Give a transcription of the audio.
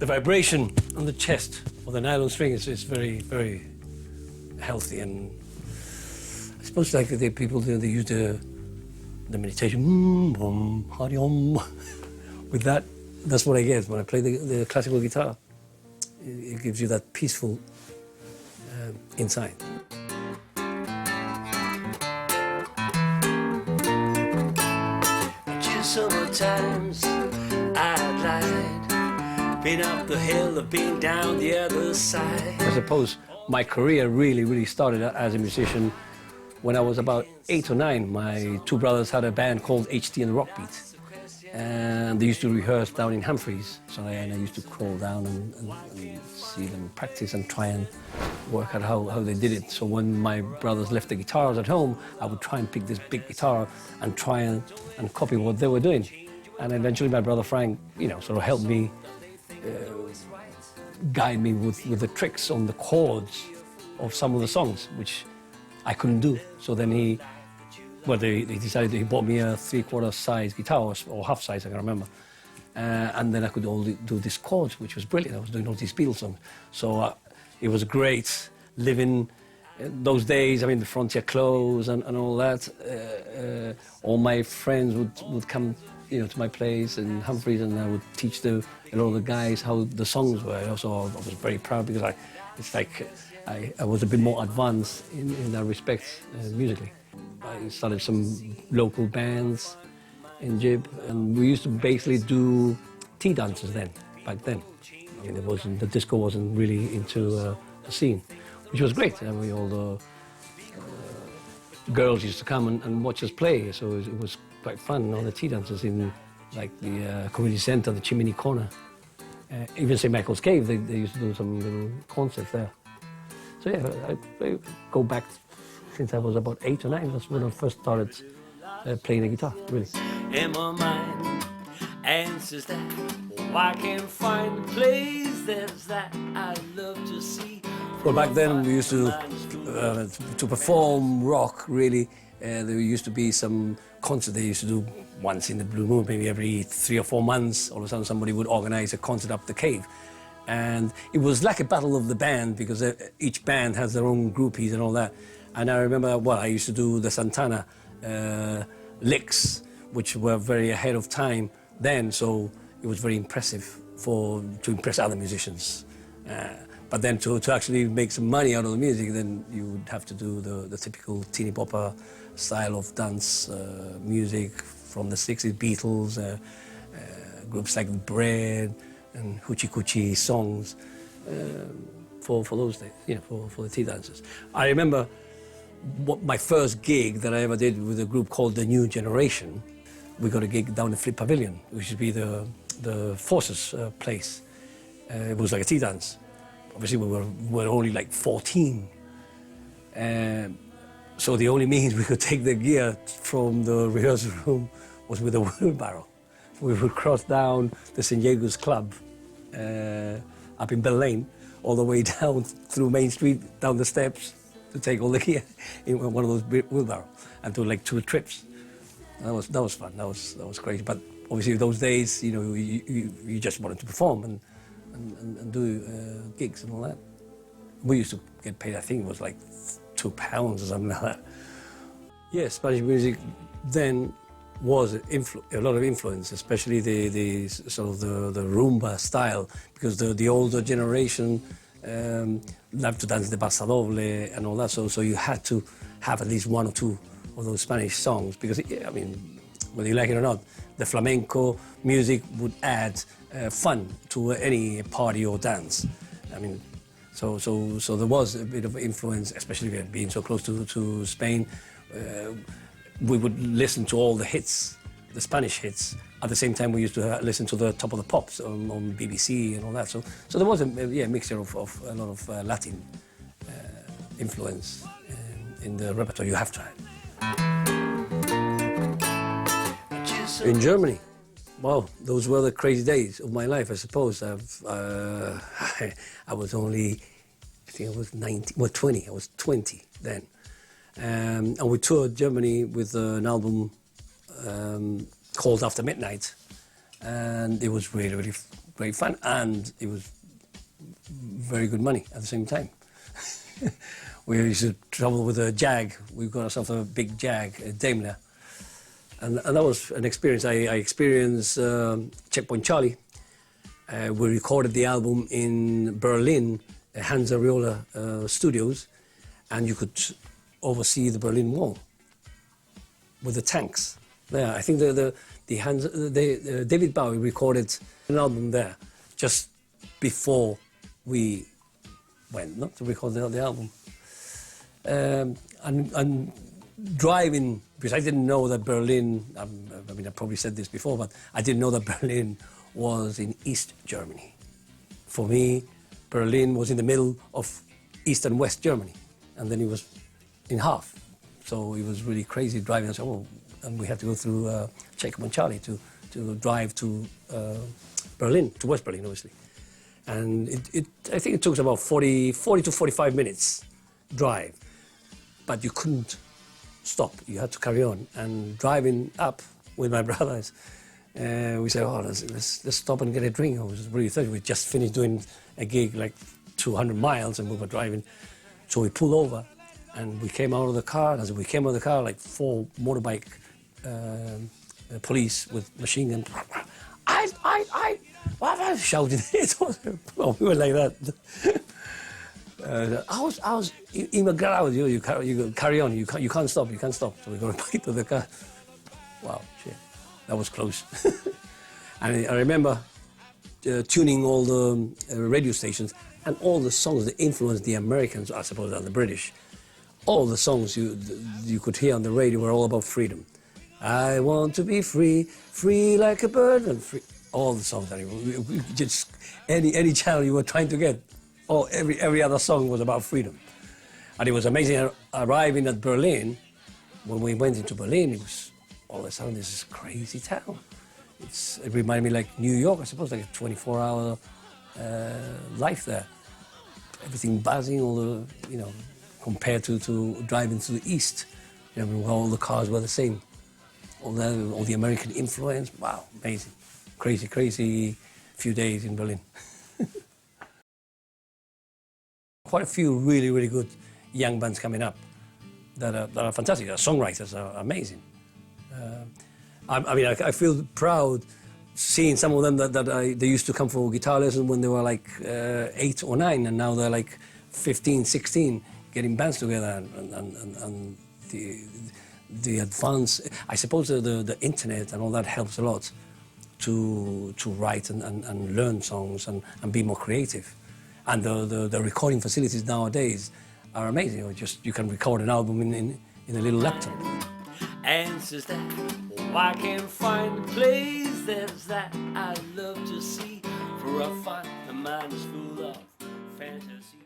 The vibration on the chest of the nylon string is very, very healthy, and I suppose like the people they use the meditation hari om with that. That's what I get when I play the classical guitar. It gives you that peaceful inside. Summertimes I'd lied, been up the hill, I've been down the other side. I suppose my career really started as a musician when I was about 8 or 9. My two brothers had a band called HT and the Rock Beat, and they used to rehearse down in Humphreys. So I used to crawl down and see them practice and try and work out how they did it. So when my brothers left the guitars at home, I would try and pick this big guitar and try and copy what they were doing. And eventually my brother Frank, sort of helped me, guide me with the tricks on the chords of some of the songs, which I couldn't do. So then he decided he bought me a 3/4 size guitar, or half size, I can't remember. And then I could only do this chords, which was brilliant. I was doing all these Beatles songs. So it was great living those days. I mean, the Frontier clothes and all that. All my friends would come, to my place in Humphreys, and I would teach a lot of the guys how the songs were. Also, I was very proud because I was a bit more advanced in that respect musically. I started some local bands in Gib, and we used to basically do tea dances back then. I mean, the disco wasn't really into the scene, which was great. I mean, all the girls used to come and watch us play, so it was quite fun. All the tea dances in like the community centre, the Chimney Corner, even St. Michael's Cave. They used to do some little concerts there. So yeah, I go back since I was about 8 or 9. That's when I first started playing the guitar, really. In my mind, answers that I can't find a place there's that I love to see. Well, back then we used to perform rock. Really, there used to be some concert they used to do once in the blue moon, maybe every 3 or 4 months. All of a sudden, somebody would organize a concert up the cave. And it was like a battle of the band, because each band has their own groupies and all that. And I remember, I used to do the Santana licks, which were very ahead of time then, so it was very impressive to impress other musicians. But then to actually make some money out of the music, then you would have to do the typical teeny bopper style of dance music from the 60s, Beatles, groups like Bread, and hoochie coochie songs for those days, for the tea dancers. I remember my first gig that I ever did with a group called The New Generation. We got a gig down the Flip Pavilion, which would be the Forces place. It was like a tea dance. Obviously, we were only like 14. So the only means we could take the gear from the rehearsal room was with a wheelbarrow. We would cross down the St. Jacob's Club up in Bell Lane, all the way down through Main Street, down the steps, to take all the gear in one of those wheelbarrows, and do like 2 trips. That was fun. That was crazy. But obviously, those days, you just wanted to perform and do gigs and all that. We used to get paid. I think it was like £2 or something like that. Yeah, Spanish music then was a lot of influence, especially the sort of the rumba style, because the older generation loved to dance the bassa doble and all that. So you had to have at least 1 or 2 of those Spanish songs, because I mean, whether you like it or not, the flamenco music would add fun to any party or dance. I mean, so there was a bit of influence, especially being so close to Spain. We would listen to all the hits, the Spanish hits. At the same time, we used to listen to the Top of the Pops on BBC and all that. So there was a mixture of a lot of Latin influence in the repertoire you have to have. In Germany, well, those were the crazy days of my life, I suppose. I was only, I think I was 20. I was 20 then. And we toured Germany with an album called After Midnight, and it was really great fun, and it was very good money at the same time. We used to travel with a Jag. We got ourselves a big Jag, a Daimler. And that was an experience. I experienced Checkpoint Charlie. We recorded the album in Berlin, Hans Ariola Studios, and you could oversee the Berlin Wall with the tanks there. I think David Bowie recorded an album there just before we went, not to record the album. And driving, because I didn't know that Berlin, I mean, I probably said this before, but I didn't know that Berlin was in East Germany. For me, Berlin was in the middle of East and West Germany, and then it was in half. So it was really crazy driving. I said, oh, and we had to go through Checkpoint Charlie to drive to Berlin, to West Berlin, obviously. And I think it took us about 40 to 45 minutes drive, but you couldn't stop. You had to carry on. And driving up with my brothers, we said, oh, let's stop and get a drink. I was really thirsty. We just finished doing a gig like 200 miles and we were driving. So we pulled over and we came out of the car. As we came out of the car, like 4 motorbike police with machine guns. I shouted it. Well, we were like that. I was in the garage. You carry on. You can't stop. You can't stop. So we got back to the car. Wow, shit, that was close. And I remember tuning all the radio stations and all the songs that influenced the Americans, I suppose, and the British. All the songs you could hear on the radio were all about freedom. I want to be free, free like a bird, and free. All the songs that just any channel you were trying to get, every other song was about freedom. And it was amazing arriving at Berlin. When we went into Berlin, it was all of a sudden this is crazy town. It reminded me like New York, I suppose, like a 24-hour life there. Everything buzzing, all the, compared to driving to the east, where all the cars were the same. All the American influence, wow, amazing. Crazy, crazy few days in Berlin. Quite a few really, really good young bands coming up that are fantastic. The songwriters are amazing. I feel proud seeing some of them they used to come for guitar lessons when they were like 8 or 9, and now they're like 15, 16, getting bands together, and the advance. I suppose the internet and all that helps a lot to write and learn songs and be more creative. And the recording facilities nowadays are amazing. You can record an album in a little laptop. Answers that I can't find places that I love to see, for I find the mind is full of fantasy.